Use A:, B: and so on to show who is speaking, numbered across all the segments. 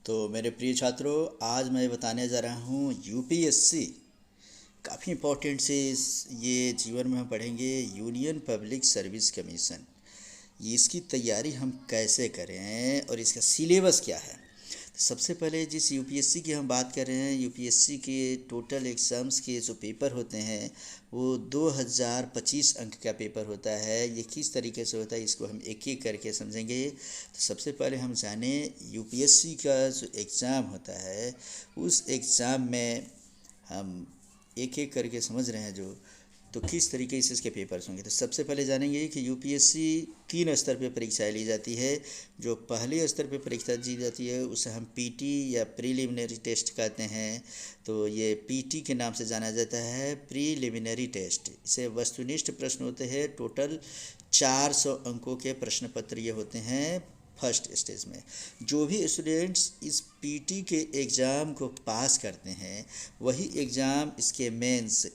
A: तो मेरे प्रिय छात्रों, आज मैं बताने जा रहा हूँ यूपीएससी। काफ़ी इम्पोर्टेंट से ये जीवन में हम पढ़ेंगे यूनियन पब्लिक सर्विस कमीशन। ये इसकी तैयारी हम कैसे करें और इसका सिलेबस क्या है। तो सबसे पहले जिस यूपीएससी की हम बात कर रहे हैं, यूपीएससी के टोटल एग्ज़ाम्स के जो पेपर होते हैं वो 2025 अंक का पेपर होता है। ये किस तरीके से होता है इसको हम एक एक करके समझेंगे। तो सबसे पहले हम जाने यूपीएससी का जो एग्ज़ाम होता है उस एग्ज़ाम में हम एक एक करके समझ रहे हैं जो, तो किस तरीके से इसके पेपर्स होंगे। तो सबसे पहले जानेंगे कि यूपीएससी 3 स्तर पे परीक्षाएं ली जाती है। जो पहले स्तर पे परीक्षा दी जाती है उसे हम पीटी या प्रीलिमिनरी टेस्ट कहते हैं। तो ये पीटी के नाम से जाना जाता है, प्रीलिमिनरी टेस्ट। इसे वस्तुनिष्ठ प्रश्न होते हैं। टोटल 400 अंकों के प्रश्न पत्र ये होते हैं फर्स्ट स्टेज में। जो भी स्टूडेंट्स इस पीटी के एग्ज़ाम को पास करते हैं वही एग्ज़ाम इसके मेंस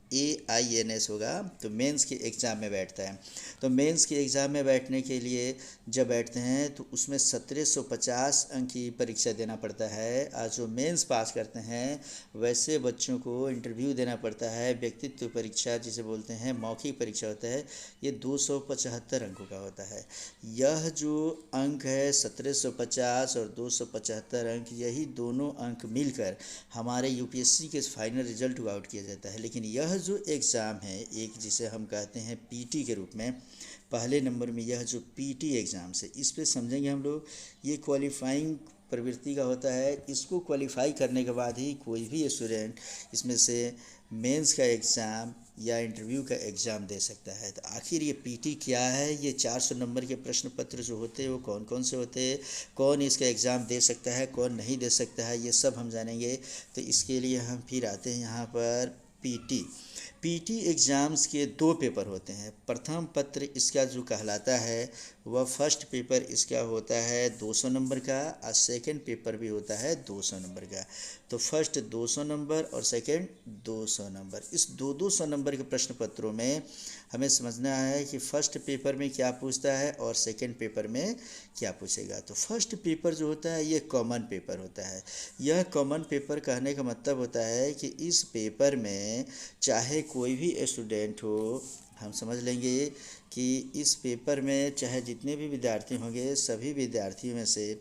A: AINS होगा, तो मेंस के एग्ज़ाम में बैठता है। तो मेंस के एग्ज़ाम में बैठने के लिए जब बैठते हैं तो उसमें 1750 अंक की परीक्षा देना पड़ता है। और जो मेंस पास करते हैं वैसे बच्चों को इंटरव्यू देना पड़ता है, व्यक्तित्व परीक्षा जिसे बोलते हैं, मौखिक परीक्षा होता है। ये 275 अंकों का होता है। यह जो अंक है 1750 और 275 अंक, यही दोनों अंक मिलकर हमारे यूपीएससी के फाइनल रिजल्ट को आउट किया जाता है। लेकिन यह जो एग्ज़ाम है एक, जिसे हम कहते हैं पीटी के रूप में, पहले नंबर में यह जो पीटी एग्ज़ाम से, इस पे समझेंगे हम लोग। ये क्वालिफाइंग प्रवृत्ति का होता है। इसको क्वालिफाई करने के बाद ही कोई भी स्टूडेंट इसमें से मेंस का एग्ज़ाम या इंटरव्यू का एग्ज़ाम दे सकता है। तो आखिर ये पीटी क्या है, ये 400 नंबर के प्रश्न पत्र जो होते हैं वो कौन कौन से होते हैं, कौन इसका एग्ज़ाम दे सकता है, कौन नहीं दे सकता है, ये सब हम जानेंगे। तो इसके लिए हम फिर आते हैं यहाँ पर पीटी एग्ज़ाम्स के 2 पेपर होते हैं। प्रथम पत्र इसका जो कहलाता है वह फर्स्ट पेपर इसका होता है 200 नंबर का, और सेकंड पेपर भी होता है 200 नंबर का। तो फर्स्ट 200 नंबर और सेकंड 200 नंबर। इस 200 नंबर के प्रश्न पत्रों में हमें समझना है कि फर्स्ट पेपर में क्या पूछता है और सेकंड पेपर में क्या पूछेगा। तो फर्स्ट पेपर जो होता है ये कॉमन पेपर होता है। यह कॉमन पेपर कहने का मतलब होता है कि इस पेपर में चाहे कोई भी स्टूडेंट हो, हम समझ लेंगे कि इस पेपर में चाहे जितने भी विद्यार्थी होंगे, सभी विद्यार्थियों में से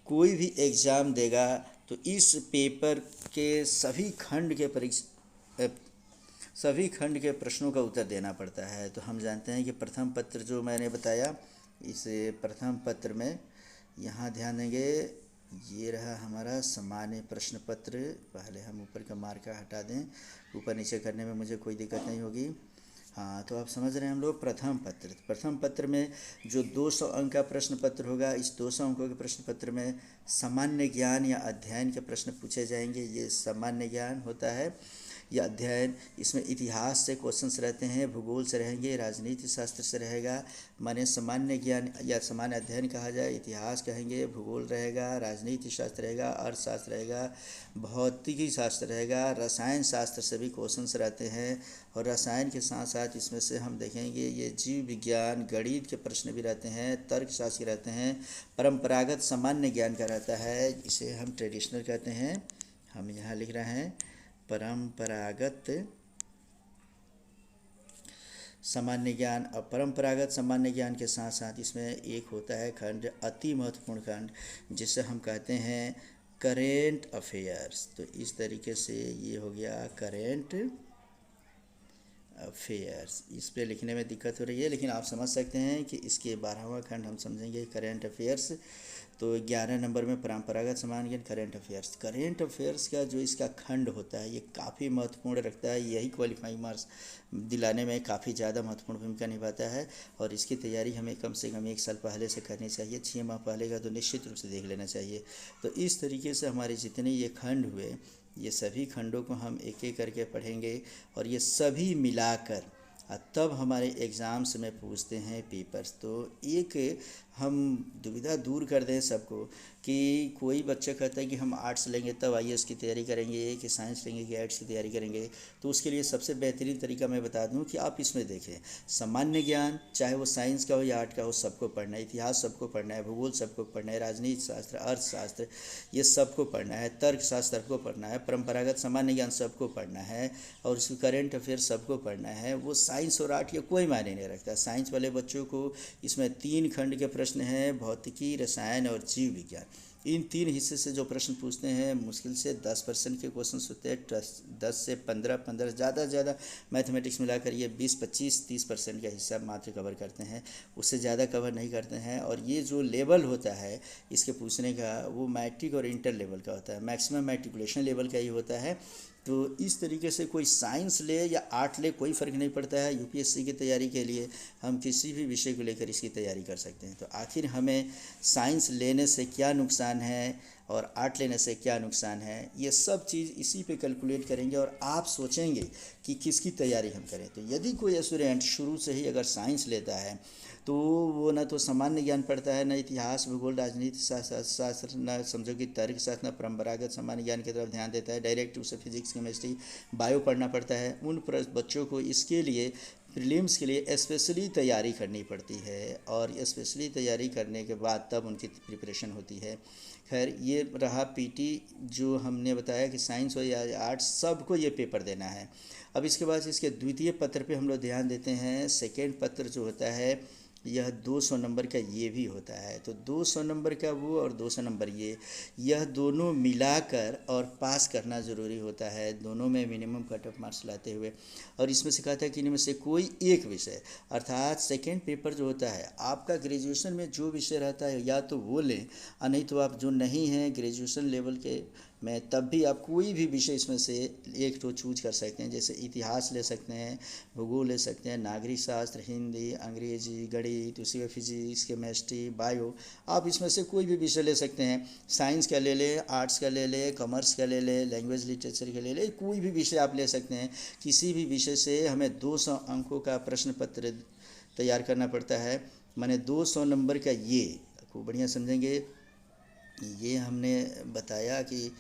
A: कोई भी एग्ज़ाम देगा तो इस पेपर के सभी खंड के प्रश्नों का उत्तर देना पड़ता है। तो हम जानते हैं कि प्रथम पत्र जो मैंने बताया, इस प्रथम पत्र में यहाँ ध्यान देंगे, ये रहा हमारा सामान्य प्रश्न पत्र। पहले हम ऊपर का मार्का हटा दें, ऊपर नीचे करने में मुझे कोई दिक्कत नहीं होगी। हाँ, तो आप समझ रहे हैं हम लोग प्रथम पत्र में जो 200 अंक का प्रश्न पत्र होगा, इस 200 अंकों के प्रश्न पत्र में सामान्य ज्ञान या अध्ययन के प्रश्न पूछे जाएंगे। ये सामान्य ज्ञान होता है या अध्ययन। इसमें इतिहास से क्वेश्चंस रहते हैं, भूगोल से रहेंगे, राजनीति शास्त्र से रहेगा। माने सामान्य ज्ञान या सामान्य अध्ययन कहा जाए, इतिहास कहेंगे, भूगोल रहेगा, राजनीति शास्त्र रहेगा, अर्थशास्त्र रहेगा, भौतिकी शास्त्र रहेगा, रसायन शास्त्र से भी क्वेश्चंस रहते हैं। और रसायन के साथ साथ इसमें से हम देखेंगे ये जीव विज्ञान, गणित के प्रश्न भी रहते हैं, तर्कशास्त्र रहते हैं, परंपरागत सामान्य ज्ञान का रहता है, इसे हम ट्रेडिशनल कहते हैं। हम यहाँ लिख रहे हैं परंपरागत सामान्य ज्ञान। और परंपरागत सामान्य ज्ञान के साथ साथ इसमें एक होता है खंड, अति महत्वपूर्ण खंड, जिसे हम कहते हैं करेंट अफेयर्स। तो इस तरीके से ये हो गया करेंट अफेयर्स। इस पे लिखने में दिक्कत हो रही है, लेकिन आप समझ सकते हैं कि इसके 12वां खंड हम समझेंगे करेंट अफेयर्स। तो 11 नंबर में परंपरागत सामान्य ज्ञान, करेंट अफेयर्स का जो इसका खंड होता है ये काफ़ी महत्वपूर्ण रखता है। यही क्वालिफाइंग मार्क्स दिलाने में काफ़ी ज़्यादा महत्वपूर्ण भूमिका निभाता है। और इसकी तैयारी हमें कम से कम 1 साल पहले से करनी चाहिए। 6 माह पहले का तो निश्चित रूप से देख लेना चाहिए। तो इस तरीके से हमारे जितने ये खंड हुए, ये सभी खंडों को हम एक एक करके पढ़ेंगे और ये सभी मिलाकर तब हमारे एग्ज़ाम्स में पूछते हैं पेपर्स। तो एक हम दुविधा दूर कर दें सबको कि कोई बच्चा कहता है कि हम आर्ट्स लेंगे तब आईएएस की तैयारी करेंगे, कि साइंस लेंगे कि आर्ट्स की तैयारी करेंगे। तो उसके लिए सबसे बेहतरीन तरीका मैं बता दूं कि आप इसमें देखें, सामान्य ज्ञान चाहे वो साइंस का हो या आर्ट का हो सबको पढ़ना है, इतिहास सबको पढ़ना है, भूगोल सबको पढ़ना है, राजनीति शास्त्र, अर्थशास्त्र ये सबको पढ़ना है, तर्कशास्त्र को पढ़ना है, परंपरागत सामान्य ज्ञान सबको पढ़ना है, और उसकी करंट अफेयर सबको पढ़ना है। वो साइंस और आर्ट ये कोई मायने नहीं रखता। साइंस वाले बच्चों को इसमें 3 खंड के प्रश्न हैं, भौतिकी, रसायन और जीव विज्ञान। इन 3 हिस्से से जो प्रश्न पूछते हैं मुश्किल से 10% के क्वेश्चन होते हैं, 10 से 15 ज़्यादा से ज़्यादा मैथमेटिक्स मिलाकर ये 20-25-30% का हिस्सा मात्र कवर करते हैं, उससे ज़्यादा कवर नहीं करते हैं। और ये जो लेवल होता है इसके पूछने का वो मैट्रिक और इंटर लेवल का होता है, मैक्सिमम मैट्रिकुलेशन लेवल का ही होता है। तो इस तरीके से कोई साइंस ले या आर्ट ले कोई फ़र्क नहीं पड़ता है। यूपीएससी की तैयारी के लिए हम किसी भी विषय को लेकर इसकी तैयारी कर सकते हैं। तो आखिर हमें साइंस लेने से क्या नुकसान है और आर्ट लेने से क्या नुकसान है, ये सब चीज़ इसी पे कैलकुलेट करेंगे और आप सोचेंगे कि किसकी तैयारी हम करें। तो यदि कोई स्टूडेंट शुरू से ही अगर साइंस लेता है तो वो ना तो सामान्य ज्ञान पढ़ता है, ना इतिहास, भूगोल, राजनीति शास्त्र, ना समझो कि तर्क शास्त्र, ना परंपरागत सामान्य ज्ञान की तरफ ध्यान देता है, डायरेक्ट उसे फिजिक्स, केमिस्ट्री, बायो पढ़ना पड़ता है। उन बच्चों को इसके लिए प्रीलिम्स के लिए स्पेशली तैयारी करनी पड़ती है, और स्पेशली तैयारी करने के बाद तब उनकी प्रिपरेशन होती है। खैर ये रहा पीटी जो हमने बताया कि साइंस हो या आर्ट्स सबको ये पेपर देना है। अब इसके बाद इसके द्वितीय पत्र पे हम लोग ध्यान देते हैं। सेकेंड पत्र जो होता है यह 200 नंबर का ये भी होता है। तो 200 नंबर का वो और 200 नंबर यह दोनों मिलाकर और पास करना ज़रूरी होता है, दोनों में मिनिमम कट ऑफ मार्क्स लाते हुए। और इसमें से कहता है कि इनमें से कोई एक विषय, अर्थात सेकेंड पेपर जो होता है आपका ग्रेजुएशन में जो विषय रहता है या तो वो लें, और नहीं तो आप जो नहीं हैं ग्रेजुएशन लेवल के में तब भी आप कोई भी विषय इसमें से एक तो चूज कर सकते हैं। जैसे इतिहास ले सकते हैं, भूगोल ले सकते हैं, नागरिक शास्त्र, हिंदी, अंग्रेजी, गणित, उसी में फिजिक्स, केमिस्ट्री, बायो, आप इसमें से कोई भी विषय ले सकते हैं। साइंस का ले लें, आर्ट्स का ले लें, कॉमर्स का ले लें, लैंग्वेज लिटरेचर का ले लें, कोई भी विषय आप ले सकते हैं। किसी भी विषय से हमें 200 अंकों का प्रश्न पत्र तैयार करना पड़ता है। माने 200 नंबर का ये खूब बढ़िया समझेंगे। ये हमने बताया कि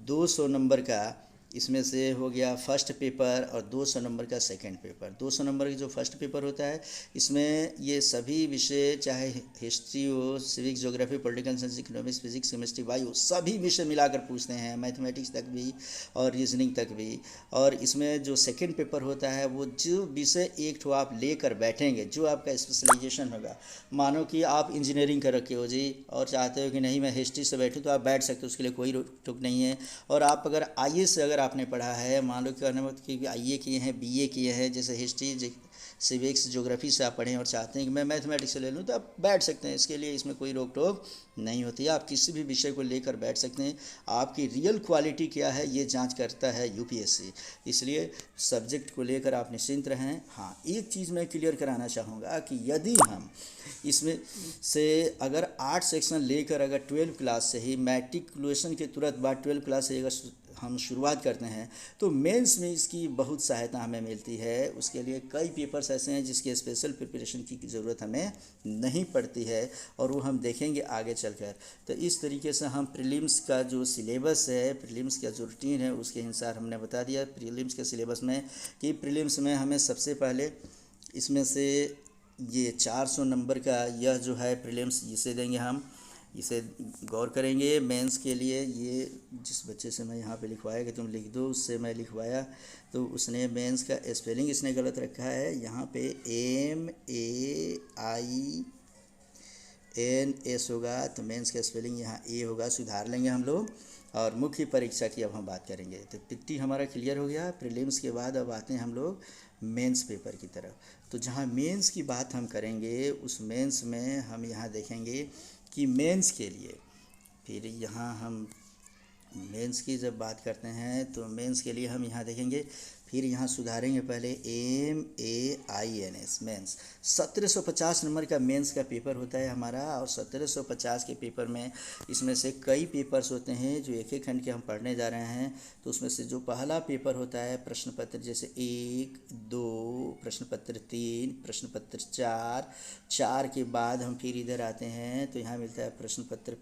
A: 200 नंबर का इसमें से हो गया फर्स्ट पेपर और 200 नंबर का सेकंड पेपर। 200 नंबर का जो फर्स्ट पेपर होता है इसमें ये सभी विषय चाहे हिस्ट्री हो, civics, geography, political science, economics, physics, chemistry, bio सभी विषय मिलाकर पूछते हैं, मैथमेटिक्स तक भी और रीजनिंग तक भी। और इसमें जो सेकंड पेपर होता है वो जो विषय एक ठो आप लेकर बैठेंगे, जो आपका स्पेशलाइजेशन होगा। मानो कि आप इंजीनियरिंग कर रखे हो जी और चाहते हो कि नहीं मैं हिस्ट्री से बैठूँ, तो आप बैठ सकते हो, उसके लिए कोई रोक टोक नहीं है। और आप अगर आईए से अगर आपने पढ़ा है, मान लो कि आईए किए हैं, बीए किए हैं, जैसे हिस्ट्री, सिविक्स, ज्योग्राफी से आप पढ़ें और चाहते हैं कि मैं मैथमेटिक्स से ले लूँ, तो आप बैठ सकते हैं। इसके लिए इसमें कोई रोक टोक नहीं होती है, आप किसी भी विषय को लेकर बैठ सकते हैं। आपकी रियल क्वालिटी क्या है ये जांच करता है यूपीएससी, इसलिए सब्जेक्ट को लेकर आप निश्चिंत रहें। हाँ, एक चीज़ मैं क्लियर कराना चाहूँगा कि यदि हम इसमें से अगर 8 सेक्शन लेकर अगर 12 क्लास से ही मैट्रिकुलेशन के तुरंत बाद 12 क्लास से अगर हम शुरुआत करते हैं तो मेंस में इसकी बहुत सहायता हमें मिलती है। उसके लिए कई पेपर्स ऐसे हैं जिसके स्पेशल प्रिपरेशन की ज़रूरत हमें नहीं पड़ती है, और वो हम देखेंगे आगे चलकर। तो इस तरीके से हम प्रीलिम्स का जो सिलेबस है, प्रीलिम्स का जो रूटीन है उसके अनुसार हमने बता दिया प्रीलिम्स के सिलेबस में कि प्रीलिम्स में हमें सबसे पहले इसमें से ये 400 नंबर का यह जो है प्रीलिम्स जिसे देंगे हम, इसे गौर करेंगे। मेंस के लिए ये जिस बच्चे से मैं यहाँ पे लिखवाया कि तुम लिख दो, उससे मैं लिखवाया तो उसने मेंस का स्पेलिंग इसने गलत रखा है। यहाँ पे MAINS होगा, तो मेंस का स्पेलिंग यहाँ ए होगा, सुधार लेंगे हम लोग। और मुख्य परीक्षा की अब हम बात करेंगे। तो पिट्टी हमारा क्लियर हो गया प्रीलिम्स के बाद। अब आते हैं हम लोग मेंस पेपर की तरफ। तो जहाँ मेंस की बात हम करेंगे उस मेंस में हम यहाँ देखेंगे कि मेंस के लिए, फिर यहाँ हम मेंस की जब बात करते हैं तो मेंस के लिए हम यहाँ देखेंगे फिर यहाँ सुधारेंगे पहले MEAINS मेंस। 1750 नंबर का मेंस का पेपर होता है हमारा, और 1750 के पेपर में इसमें से कई पेपर्स होते हैं जो एक एक खंड के हम पढ़ने जा रहे हैं। तो उसमें से जो पहला पेपर होता है प्रश्न पत्र जैसे 1, 2, प्रश्न पत्र 3, प्रश्न पत्र 4, 4 के बाद हम फिर इधर आते हैं तो यहाँ मिलता है प्रश्न पत्र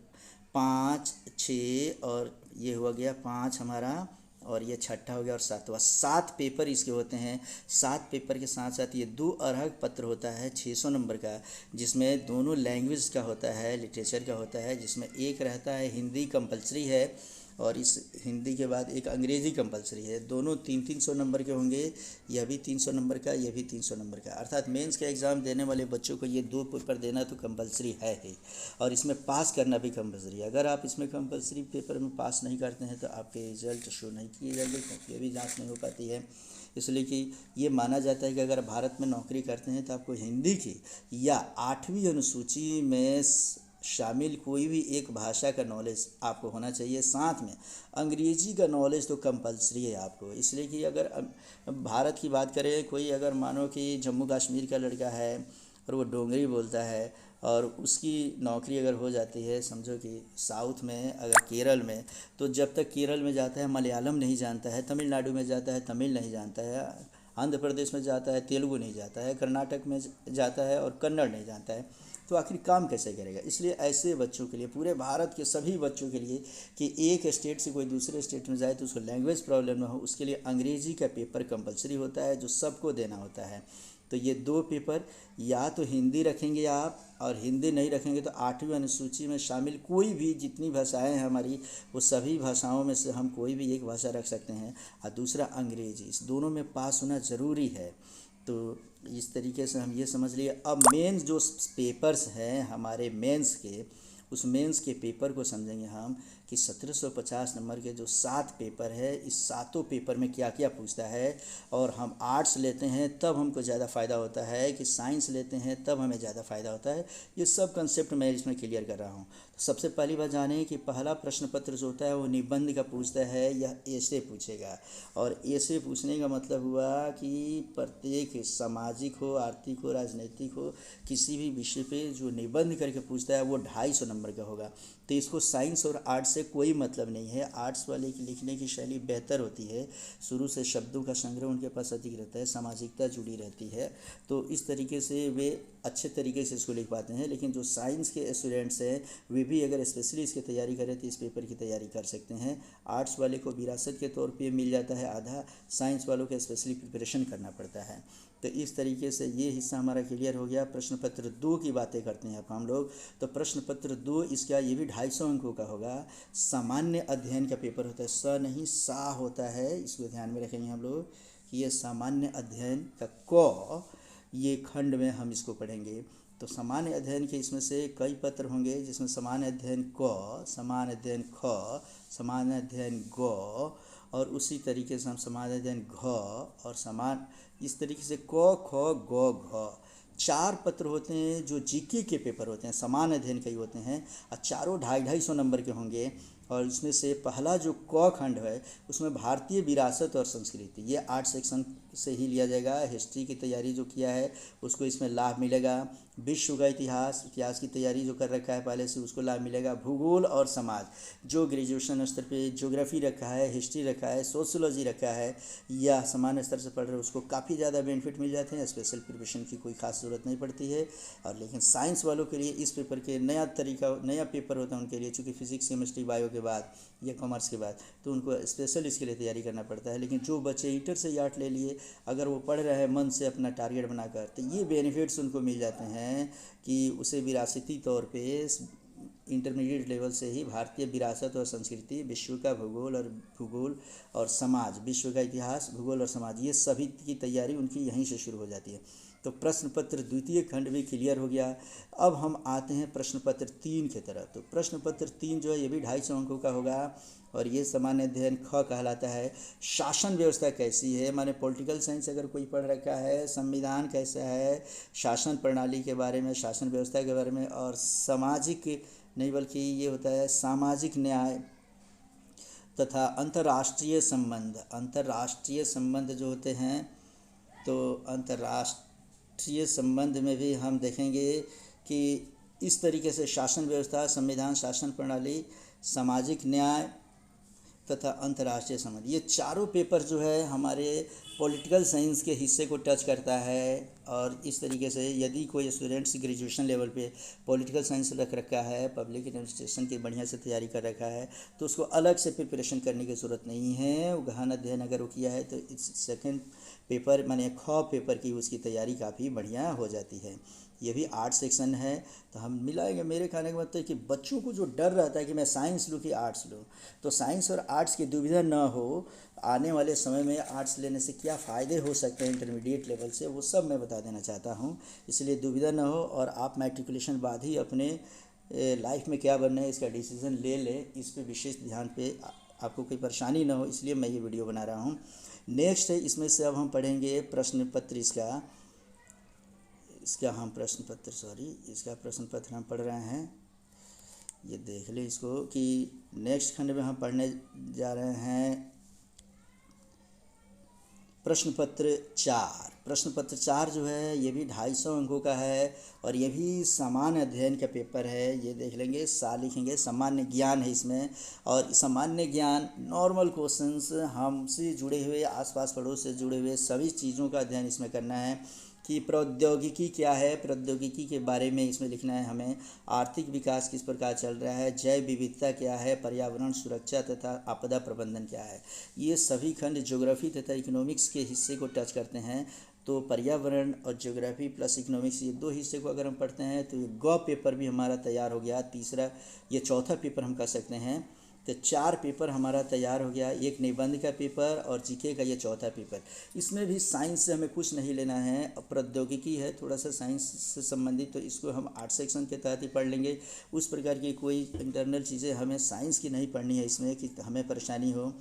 A: 5, 6, और ये हो गया 5 हमारा, और ये छठा हो गया, और सातवां। 7 पेपर इसके होते हैं। 7 पेपर के साथ साथ ये 2 अर्हक पत्र होता है 600 नंबर का, जिसमें दोनों लैंग्वेज का होता है, लिटरेचर का होता है, जिसमें एक रहता है हिंदी कंपलसरी है, और इस हिंदी के बाद एक अंग्रेज़ी कंपलसरी है। दोनों 300 नंबर के होंगे, यह भी 300 नंबर का, यह भी 300 नंबर का। अर्थात मेंस का एग्ज़ाम देने वाले बच्चों को ये 2 पेपर देना तो कंपलसरी है ही, और इसमें पास करना भी कंपलसरी है। अगर आप इसमें कंपलसरी पेपर में पास नहीं करते हैं तो आपके रिजल्ट शो नहीं किए जाएंगे, क्योंकि ये भी जाँच नहीं हो पाती है। इसलिए कि ये माना जाता है कि अगर भारत में नौकरी करते हैं तो आपको हिंदी की या 8वीं अनुसूची में शामिल कोई भी एक भाषा का नॉलेज आपको होना चाहिए। साथ में अंग्रेजी का नॉलेज तो कंपलसरी है आपको। इसलिए कि अगर भारत की बात करें, कोई अगर मानो कि जम्मू कश्मीर का लड़का है और वो डोगरी बोलता है, और उसकी नौकरी अगर हो जाती है, समझो कि साउथ में, अगर केरल में, तो जब तक केरल में जाता है मलयालम नहीं जानता है, तमिलनाडु में जाता है तमिल नहीं जानता है, आंध्र प्रदेश में जाता है तेलुगु नहीं जाता है, कर्नाटक में जाता है और कन्नड़ नहीं जानता है, तो आखिर काम कैसे करेगा। इसलिए ऐसे बच्चों के लिए, पूरे भारत के सभी बच्चों के लिए, कि एक स्टेट से कोई दूसरे स्टेट में जाए तो उसको लैंग्वेज प्रॉब्लम ना हो, उसके लिए अंग्रेजी का पेपर कंपलसरी होता है, जो सबको देना होता है। तो ये 2 पेपर, या तो हिंदी रखेंगे आप, और हिंदी नहीं रखेंगे तो 8वीं अनुसूची में शामिल कोई भी जितनी भाषाएं हैं हमारी, वो सभी भाषाओं में से हम कोई भी एक भाषा रख सकते हैं, और दूसरा अंग्रेजी। इस दोनों में पास होना ज़रूरी है। तो इस तरीके से हम ये समझ लिए। अब मेंस जो पेपर्स हैं हमारे मेंस के, उस मेंस के पेपर को समझेंगे हम कि 1750 नंबर के जो 7 पेपर है, इस सातों पेपर में क्या क्या पूछता है। और हम आर्ट्स लेते हैं तब हमको ज़्यादा फ़ायदा होता है, कि साइंस लेते हैं तब हमें ज़्यादा फ़ायदा होता है। ये सब कंसेप्ट मैं इसमें क्लियर कर रहा हूँ। तो सबसे पहली बात जाने कि पहला प्रश्न पत्र जो होता है वो निबंध का पूछता है, यह ऐसे पूछेगा। और ऐसे पूछने का मतलब हुआ कि प्रत्येक सामाजिक हो, आर्थिक हो, राजनीतिक हो, किसी भी विषय पे जो निबंध करके पूछता है वो 250 नंबर का होगा। तो इसको साइंस और आर्ट्स से कोई मतलब नहीं है। आर्ट्स वाले की लिखने की शैली बेहतर होती है, शुरू से शब्दों का संग्रह उनके पास अधिक रहता है, सामाजिकता जुड़ी रहती है, तो इस तरीके से वे अच्छे तरीके से इसको लिख पाते हैं। लेकिन जो साइंस के स्टूडेंट्स हैं वे भी अगर स्पेशली इसकी तैयारी करें तो इस पेपर की तैयारी कर सकते हैं। आर्ट्स वाले को विरासत के तौर पे मिल जाता है आधा, साइंस वालों को स्पेशली प्रिपरेशन करना पड़ता है। तो इस तरीके से ये हिस्सा हमारा क्लियर हो गया। प्रश्न पत्र 2 की बातें करते हैं अब हम लोग। तो प्रश्न पत्र 2 इसका ये भी 250 अंकों का होगा। सामान्य अध्ययन का पेपर होता है, स नहीं सा होता है, इसको ध्यान में रखेंगे हम लोग कि ये सामान्य अध्ययन का क, ये खंड में हम इसको पढ़ेंगे। तो सामान्य अध्ययन के इसमें से कई पत्र होंगे, जिसमें सामान्य अध्ययन क, सामान्य अध्ययन ख, सामान्य अध्ययन ग, और उसी तरीके से हम सामान्य अध्ययन घ और समान, इस तरीके से क ख ग घ 4 पत्र होते हैं जो जीके के पेपर होते हैं, सामान्य अध्ययन के ही होते हैं, और चारों 250-250 नंबर के होंगे। और इसमें से पहला जो क खंड है उसमें भारतीय विरासत और संस्कृति, ये 8 सेक्शन से ही लिया जाएगा। हिस्ट्री की तैयारी जो किया है उसको इसमें लाभ मिलेगा। विश्व का इतिहास, इतिहास की तैयारी जो कर रखा है पहले से, उसको लाभ मिलेगा। भूगोल और समाज, जो ग्रेजुएशन स्तर पे ज्योग्राफी रखा है, हिस्ट्री रखा है, सोशियोलॉजी रखा है, या सामान्य स्तर से पढ़ रहे हैं उसको काफ़ी ज़्यादा बेनिफिट मिल जाते हैं। स्पेशल प्रिपरेशन की कोई खास ज़रूरत नहीं पड़ती है। और लेकिन साइंस वालों के लिए इस पेपर के नया तरीका, नया पेपर होता है उनके लिए, चूँकि फिजिक्स, केमिस्ट्री, बायो के बाद या कॉमर्स के बाद, तो उनको स्पेशल इसके लिए तैयारी करना पड़ता है। लेकिन जो बच्चे इंटर से या 8 ले लिए, अगर वो पढ़ रहे हैं मन से अपना टारगेट बनाकर, तो ये बेनिफिट्स उनको मिल जाते हैं कि उसे विरासती तौर पे इंटरमीडिएट लेवल से ही भारतीय विरासत और संस्कृति, विश्व का भूगोल और समाज, विश्व का इतिहास, भूगोल और समाज, ये सभी की तैयारी उनकी यहीं से शुरू हो जाती है। तो प्रश्न पत्र द्वितीय खंड भी क्लियर हो गया। अब हम आते हैं प्रश्न पत्र 3 की तरफ। तो प्रश्न पत्र 3 जो है ये भी 250 अंकों का होगा, और ये सामान्य अध्ययन ख कहलाता है। शासन व्यवस्था कैसी है, माने पॉलिटिकल साइंस अगर कोई पढ़ रखा है, संविधान कैसा है, शासन प्रणाली के बारे में, शासन व्यवस्था के बारे में, और सामाजिक नहीं बल्कि ये होता है सामाजिक न्याय, तथा अंतर्राष्ट्रीय संबंध जो होते हैं, तो अंतर्राष्ट्रीय संबंध में भी हम देखेंगे कि इस तरीके से शासन व्यवस्था, संविधान, शासन प्रणाली, सामाजिक न्याय तथा अंतर्राष्ट्रीय संबंध, ये चारों पेपर जो है हमारे पॉलिटिकल साइंस के हिस्से को टच करता है। और इस तरीके से यदि कोई स्टूडेंट्स ग्रेजुएशन लेवल पे पॉलिटिकल साइंस रख रखा है, पब्लिक एडमिनिस्ट्रेशन की बढ़िया से तैयारी कर रखा है, तो उसको अलग से प्रिपरेशन करने की ज़रूरत नहीं है। वो गहन अध्ययन अगर वो किया है तो इस सेकंड पेपर माने ख पेपर की उसकी तैयारी काफ़ी बढ़िया हो जाती है। ये भी आर्ट सेक्शन है, तो हम मिलाएंगे। मेरे कहने का मतलब है कि बच्चों को जो डर रहता है कि मैं साइंस लूँ कि आर्ट्स लूँ, तो साइंस और आर्ट्स की दुविधा ना हो। आने वाले समय में आर्ट्स लेने से क्या फ़ायदे हो सकते हैं इंटरमीडिएट लेवल से, वो सब मैं बता देना चाहता हूँ। इसलिए दुविधा ना हो और आप मैट्रिकुलेशन बाद ही अपने लाइफ में क्या बनना है इसका डिसीज़न ले लें। इस पे विशेष ध्यान पे आपको कोई परेशानी ना हो, इसलिए मैं ये वीडियो बना रहा हूँ। नेक्स्ट है, इसमें से अब हम पढ़ेंगे प्रश्न पत्र। इसका प्रश्न पत्र हम पढ़ रहे हैं। ये देख ले इसको कि नेक्स्ट खंड में हम पढ़ने जा रहे हैं प्रश्न पत्र 4। प्रश्न पत्र 4 जो है ये भी 250 अंकों का है और ये भी सामान्य अध्ययन का पेपर है। ये देख लेंगे, साल लिखेंगे, सामान्य ज्ञान है इसमें। और सामान्य ज्ञान नॉर्मल क्वेश्चंस, हमसे जुड़े हुए, आसपास पड़ोस से जुड़े हुए सभी चीज़ों का अध्ययन इसमें करना है कि प्रौद्योगिकी क्या है, प्रौद्योगिकी के बारे में इसमें लिखना है हमें। आर्थिक विकास किस प्रकार चल रहा है, जैव विविधता क्या है, पर्यावरण सुरक्षा तथा आपदा प्रबंधन क्या है। ये सभी खंड ज्योग्राफी तथा इकोनॉमिक्स के हिस्से को टच करते हैं। तो पर्यावरण और ज्योग्राफी प्लस इकोनॉमिक्स, ये 2 हिस्से को अगर हम पढ़ते हैं तो ये ग पेपर भी हमारा तैयार हो गया। तीसरा, ये चौथा पेपर हम कर सकते हैं। तो 4 पेपर हमारा तैयार हो गया। एक निबंध का पेपर और जीके का ये चौथा पेपर। इसमें भी साइंस से हमें कुछ नहीं लेना है। प्रौद्योगिकी है थोड़ा सा साइंस से संबंधित, तो इसको हम आर्ट सेक्शन के तहत ही पढ़ लेंगे। उस प्रकार की कोई इंटरनल चीज़ें हमें साइंस की नहीं पढ़नी है इसमें कि हमें परेशानी हो।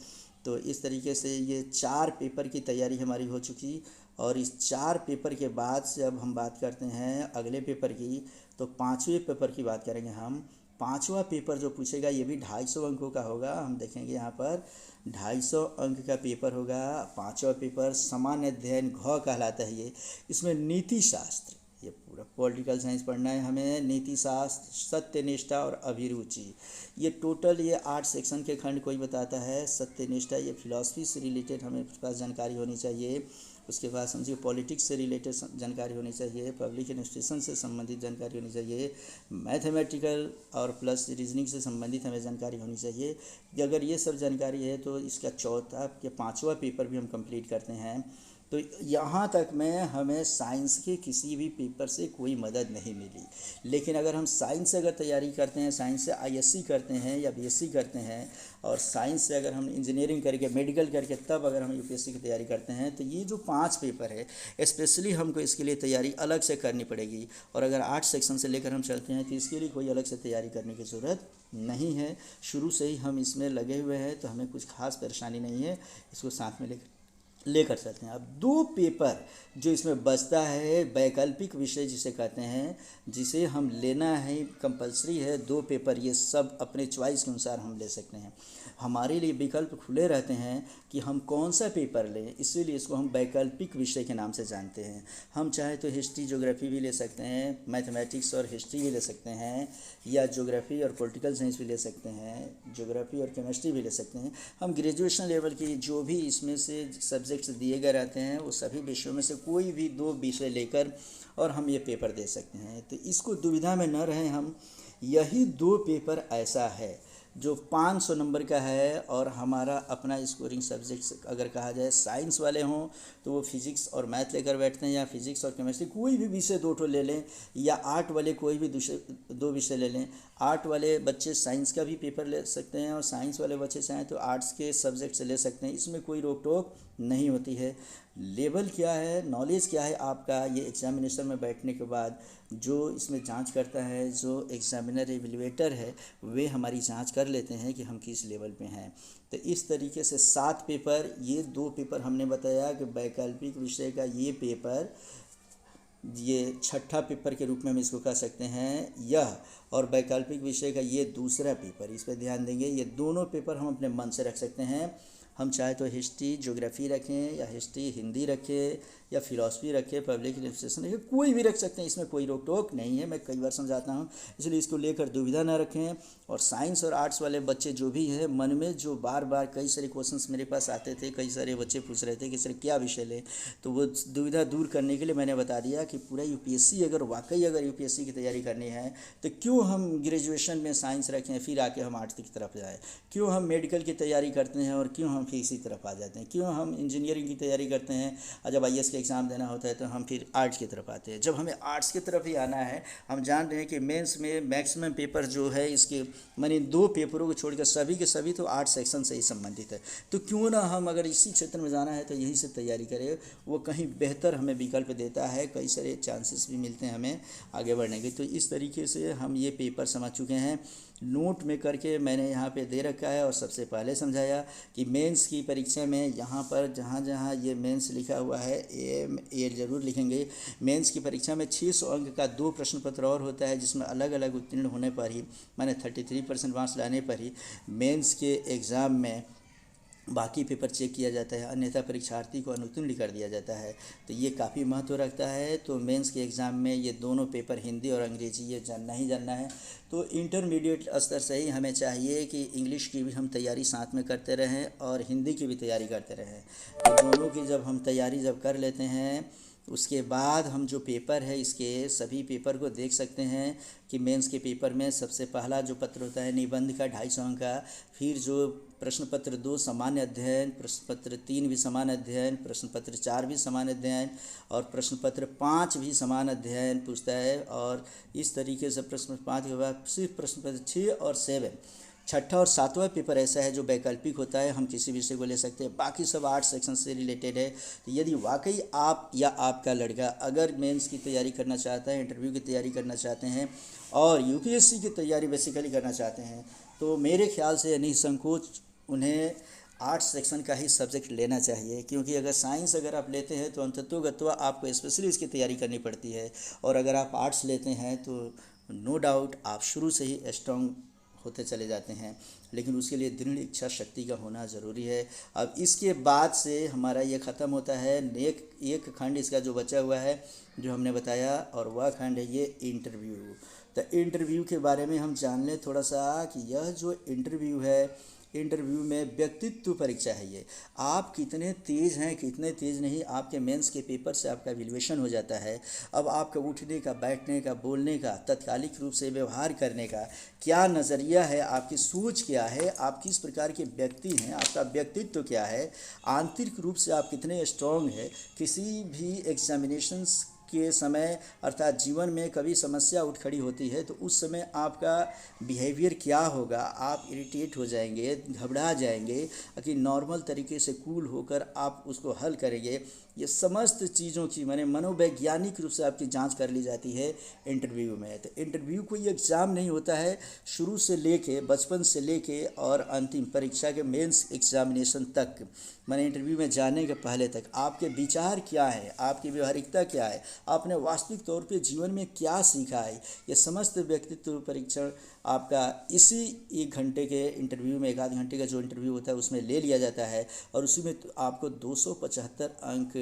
A: तो इस तरीके से ये 4 पेपर की तैयारी हमारी हो चुकी। और इस 4 पेपर के बाद से अब हम बात करते हैं अगले पेपर की। तो 5वें पेपर की बात करेंगे हम। 5वां पेपर जो पूछेगा ये भी 250 अंकों का होगा। हम देखेंगे यहाँ पर 250 अंक का पेपर होगा। 5वां पेपर सामान्य अध्ययन घ कहलाता है ये। इसमें नीति शास्त्र, ये पूरा पॉलिटिकल साइंस पढ़ना है हमें। नीति शास्त्र, सत्यनिष्ठा और अभिरुचि, ये टोटल ये 8 सेक्शन के खंड कोई बताता है। सत्यनिष्ठा, ये फिलॉसफी से रिलेटेड हमें पास जानकारी होनी चाहिए। उसके बाद समझिए पॉलिटिक्स से रिलेटेड जानकारी होनी चाहिए, पब्लिक एडमिनिस्ट्रेशन से संबंधित जानकारी होनी चाहिए, मैथमेटिकल और प्लस रीजनिंग से संबंधित हमें जानकारी होनी चाहिए। कि अगर ये सब जानकारी है तो इसका चौथा या 5वां पेपर भी हम कंप्लीट करते हैं। तो यहाँ तक में हमें साइंस के किसी भी पेपर से कोई मदद नहीं मिली। लेकिन अगर हम साइंस से अगर तैयारी करते हैं, साइंस से आईएससी करते हैं या बीएससी करते हैं, और साइंस से अगर हम इंजीनियरिंग करके मेडिकल करके तब अगर हम यूपीएससी की तैयारी करते हैं, तो ये जो 5 पेपर है स्पेशली हमको इसके लिए तैयारी अलग से करनी पड़ेगी। और अगर 8 सेक्शन से लेकर हम चलते हैं तो इसके लिए कोई अलग से तैयारी करने की ज़रूरत नहीं है। शुरू से ही हम इसमें लगे हुए हैं तो हमें कुछ खास परेशानी नहीं है। इसको साथ में लेकर चलते हैं। अब 2 पेपर जो इसमें बचता है, वैकल्पिक विषय जिसे कहते हैं, जिसे हम लेना है, कंपलसरी है। 2 पेपर ये सब अपने चॉइस के अनुसार हम ले सकते हैं। हमारे लिए विकल्प खुले रहते हैं कि हम कौन सा पेपर लें, इसीलिए इसको हम वैकल्पिक विषय के नाम से जानते हैं। हम चाहे तो हिस्ट्री ज्योग्राफी भी ले सकते हैं, मैथमेटिक्स और हिस्ट्री भी ले सकते हैं, या ज्योग्राफी और पॉलिटिकल साइंस भी ले सकते हैं, ज्योग्राफी और केमिस्ट्री भी ले सकते हैं। हम ग्रेजुएशन लेवल की जो भी इसमें से सब्जेक्ट्स दिए गए रहते हैं वो सभी विषयों में से कोई भी 2 विषय लेकर और हम ये पेपर दे सकते हैं। तो इसको दुविधा में न रहें हम। यही 2 पेपर ऐसा है जो 500 नंबर का है। और हमारा अपना स्कोरिंग सब्जेक्ट्स अगर कहा जाए, साइंस वाले हों तो वो फिज़िक्स और मैथ लेकर बैठते हैं, या फिज़िक्स और केमिस्ट्री कोई भी विषय 2 ले लें, या आर्ट वाले कोई भी 2 विषय ले लें। आर्ट वाले बच्चे साइंस का भी पेपर ले सकते हैं और साइंस वाले बच्चे चाहें तो आर्ट्स के सब्जेक्ट से ले सकते हैं। इसमें कोई रोक टोक नहीं होती है। लेवल क्या है, नॉलेज क्या है आपका, ये एग्जामिनेशन में बैठने के बाद जो इसमें जांच करता है, जो एग्जामिनर एवेल्युएटर है, वे हमारी जांच कर लेते हैं कि हम किस लेवल पे हैं। तो इस तरीके से 7 पेपर, ये 2 पेपर हमने बताया कि वैकल्पिक विषय का ये पेपर ये छठा पेपर के रूप में हम इसको कह सकते हैं यह, और वैकल्पिक विषय का ये दूसरा पेपर। इस पर ध्यान देंगे, ये दोनों पेपर हम अपने मन से रख सकते हैं। हम चाहे तो हिस्ट्री ज्योग्राफी रखें, या हिस्ट्री हिंदी रखें, या फिलॉसफी रखें, पब्लिक एडमिनिस्ट्रेशन रखें, कोई भी रख सकते हैं, इसमें कोई रोक टोक नहीं है। मैं कई बार समझाता हूँ, इसलिए इसको लेकर दुविधा ना रखें। और साइंस और आर्ट्स वाले बच्चे जो भी हैं, मन में जो बार बार कई सारे क्वेश्चंस मेरे पास आते थे, कई सारे बच्चे पूछ रहे थे कि सर क्या विषय लें, तो वो दुविधा दूर करने के लिए मैंने बता दिया कि पूरा यूपीएससी अगर यूपीएससी की तैयारी करनी है तो क्यों हम ग्रेजुएशन में साइंस रखें, फिर आके हम आर्ट्स की तरफ जाएँ, क्यों हम मेडिकल की तैयारी करते हैं और क्यों हम फिर इसी तरफ आ जाते हैं, क्यों हम इंजीनियरिंग की तैयारी करते हैं और जब आईएएस का एग्ज़ाम देना होता है तो हम फिर आर्ट्स की तरफ आते हैं। जब हमें आर्ट्स की तरफ ही आना है, हम जान रहे हैं कि मेंस में मैक्सिमम पेपर जो है इसके माने 2 पेपरों को छोड़कर सभी के सभी तो आर्ट्स सेक्शन से ही संबंधित है। तो क्यों ना हम अगर इसी क्षेत्र में जाना है तो यहीं से तैयारी करें, वो कहीं बेहतर हमें विकल्प देता है, कई सारे चांसेस भी मिलते हैं हमें आगे बढ़ने के। तो इस तरीके से हम ये पेपर समझ चुके हैं, नोट में करके मैंने यहाँ पे दे रखा है। और सबसे पहले समझाया कि मेंस की परीक्षा में यहाँ पर जहाँ जहाँ ये मेंस लिखा हुआ है ये ज़रूर लिखेंगे। मेंस की परीक्षा में 600 अंक का 2 प्रश्न पत्र और होता है, जिसमें अलग अलग उत्तीर्ण होने पर ही माने 33% मार्क्स लाने पर ही मेंस के एग्ज़ाम में बाकी पेपर चेक किया जाता है, अन्यथा परीक्षार्थी को अनुत्तीर्ण कर दिया जाता है। तो ये काफ़ी महत्व रखता है। तो मेंस के एग्ज़ाम में ये दोनों पेपर हिंदी और अंग्रेजी ये जानना ही जानना है। तो इंटरमीडिएट स्तर से ही हमें चाहिए कि इंग्लिश की भी हम तैयारी साथ में करते रहें और हिंदी की भी तैयारी करते रहें। तो दोनों की जब हम तैयारी कर लेते हैं, उसके बाद हम जो पेपर है इसके सभी पेपर को देख सकते हैं कि मेंस के पेपर में सबसे पहला जो पत्र होता है निबंध का 250 अंक का, फिर जो प्रश्न पत्र 2 सामान्य अध्ययन, प्रश्न पत्र 3 भी सामान्य अध्ययन, प्रश्न पत्र 4 भी सामान्य अध्ययन और प्रश्न पत्र 5 भी सामान्य अध्ययन पूछता है। और इस तरीके से प्रश्न 5 के बाद सिर्फ प्रश्न पत्र 6 और 7, छठा और 7वां पेपर ऐसा है जो वैकल्पिक होता है, हम किसी विषय को ले सकते हैं, बाकी सब 8 सेक्शन से रिलेटेड है। तो यदि वाकई आप या आपका लड़का अगर मेंस की तैयारी करना चाहता है, इंटरव्यू की तैयारी करना चाहते हैं और यूपीएससी की तैयारी बेसिकली करना चाहते हैं, तो मेरे ख्याल से निसंकोच उन्हें 8 सेक्शन का ही सब्जेक्ट लेना चाहिए। क्योंकि अगर साइंस अगर आप लेते हैं तो अंततोगत्वा आपको स्पेशली इसकी तैयारी करनी पड़ती है, और अगर आप आर्ट्स लेते हैं तो नो डाउट आप शुरू से ही स्ट्रॉन्ग होते चले जाते हैं, लेकिन उसके लिए दृढ़ इच्छा शक्ति का होना ज़रूरी है। अब इसके बाद से हमारा ये ख़त्म होता है, एक खंड इसका जो बचा हुआ है जो हमने बताया, और वह खंड है ये इंटरव्यू। तो इंटरव्यू के बारे में हम जान लें थोड़ा सा कि यह जो इंटरव्यू है, इंटरव्यू में व्यक्तित्व परीक्षा है। ये आप कितने तेज़ हैं कितने तेज़ नहीं, आपके मेंस के पेपर से आपका एवेल्यूएशन हो जाता है। अब आपका उठने का, बैठने का, बोलने का, तत्कालिक रूप से व्यवहार करने का क्या नज़रिया है, आपकी सोच क्या है, आप किस प्रकार के व्यक्ति हैं, आपका व्यक्तित्व क्या है, आंतरिक रूप से आप कितने स्ट्रॉन्ग हैं। किसी भी एग्जामिनेशंस के समय अर्थात जीवन में कभी समस्या उठ खड़ी होती है तो उस समय आपका बिहेवियर क्या होगा, आप इरिटेट हो जाएंगे, घबरा जाएंगे कि नॉर्मल तरीके से कूल होकर आप उसको हल करेंगे। ये समस्त चीज़ों की माने मनोवैज्ञानिक रूप से आपकी जांच कर ली जाती है इंटरव्यू में। तो इंटरव्यू कोई एग्ज़ाम नहीं होता है, शुरू से लेके बचपन से लेके और अंतिम परीक्षा के मेंस एग्जामिनेशन तक माने इंटरव्यू में जाने के पहले तक आपके विचार क्या है, आपकी व्यवहारिकता क्या है, आपने वास्तविक तौर पे जीवन में क्या सीखा है, ये समस्त व्यक्तित्व परीक्षण आपका इसी 1 घंटे के इंटरव्यू में, 1 आध घंटे का जो इंटरव्यू होता है उसमें ले लिया जाता है, और उसी में आपको 275 अंक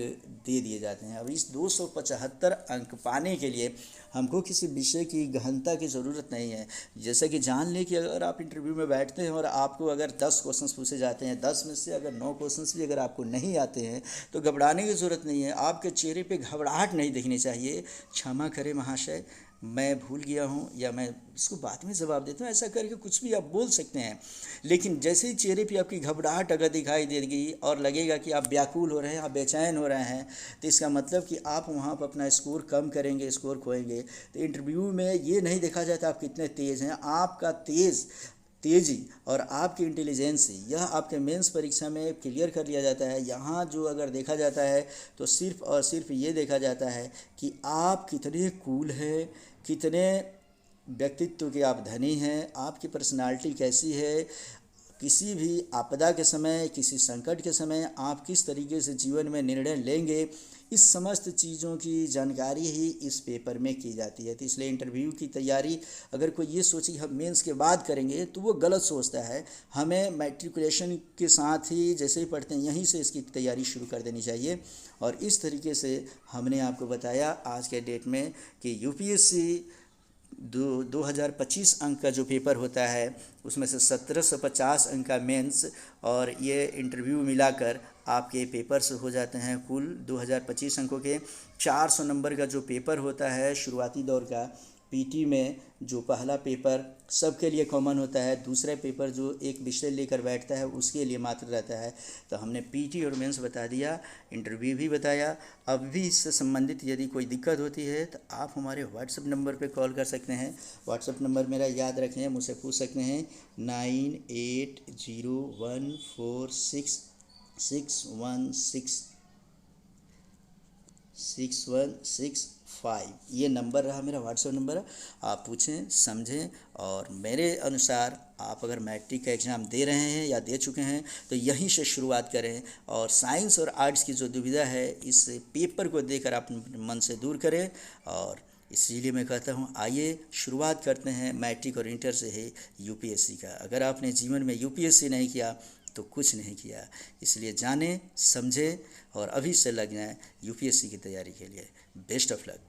A: दे दिए जाते हैं। अब इस 275 अंक पाने के लिए हमको किसी विषय की गहनता की ज़रूरत नहीं है। जैसे कि जान लें कि अगर आप इंटरव्यू में बैठते हैं और आपको अगर 10 क्वेश्चंस पूछे जाते हैं, 10 में से अगर 9 क्वेश्चंस भी अगर आपको नहीं आते हैं तो घबराने की ज़रूरत नहीं है। आपके चेहरे पे घबराहट नहीं दिखनी चाहिए। क्षमा करें महाशय, मैं भूल गया हूँ, या मैं इसको बाद में जवाब देता हूँ, ऐसा करके कुछ भी आप बोल सकते हैं। लेकिन जैसे ही चेहरे पे आपकी घबराहट अगर दिखाई देगी और लगेगा कि आप व्याकुल हो रहे हैं, आप बेचैन हो रहे हैं, तो इसका मतलब कि आप वहाँ पर अपना स्कोर कम करेंगे, स्कोर खोएंगे। तो इंटरव्यू में ये नहीं देखा जाता आप कितने तेज़ हैं, आपका तेज़ी और आपकी इंटेलिजेंसी यह आपके मेंस परीक्षा में क्लियर कर लिया जाता है। यहाँ जो अगर देखा जाता है तो सिर्फ़ और सिर्फ ये देखा जाता है कि आप कितने कूल हैं, कितने व्यक्तित्व के आप धनी हैं, आपकी पर्सनालिटी कैसी है, किसी भी आपदा के समय, किसी संकट के समय आप किस तरीके से जीवन में निर्णय लेंगे। इस समस्त चीज़ों की जानकारी ही इस पेपर में की जाती है। तो इसलिए इंटरव्यू की तैयारी अगर कोई ये सोचे कि हम मेंस के बाद करेंगे तो वो गलत सोचता है। हमें मैट्रिकुलेशन के साथ ही जैसे ही पढ़ते हैं यहीं से इसकी तैयारी शुरू कर देनी चाहिए। और इस तरीके से हमने आपको बताया आज के डेट में कि यूपीएससी 2025 अंक का जो पेपर होता है उसमें से 1750 अंक का मेंस और ये इंटरव्यू मिलाकर आपके पेपर्स हो जाते हैं कुल 2025 अंकों के। 400 नंबर का जो पेपर होता है शुरुआती दौर का पीटी में, जो पहला पेपर सबके लिए कॉमन होता है, दूसरा पेपर जो एक विषय लेकर बैठता है उसके लिए मात्र रहता है। तो हमने पीटी और मेंस बता दिया, इंटरव्यू भी बताया। अब भी इससे संबंधित यदि कोई दिक्कत होती है तो आप हमारे व्हाट्सएप नंबर पे कॉल कर सकते हैं। व्हाट्सएप नंबर मेरा याद रखें, मुझसे पूछ सकते हैं 9801466165। ये नंबर रहा मेरा व्हाट्सएप नंबर। आप पूछें, समझें और मेरे अनुसार आप अगर मैट्रिक का एग्ज़ाम दे रहे हैं या दे चुके हैं तो यहीं से शुरुआत करें और साइंस और आर्ट्स की जो दुविधा है इस पेपर को देकर आप मन से दूर करें। और इसीलिए मैं कहता हूँ आइए शुरुआत करते हैं मैट्रिक और इंटर से ही यूपीएससी का। अगर आपने जीवन में यूपीएससी नहीं किया तो कुछ नहीं किया। इसलिए जानें, समझें और अभी से लग जाएं यूपीएससी की तैयारी के लिए। Best of luck.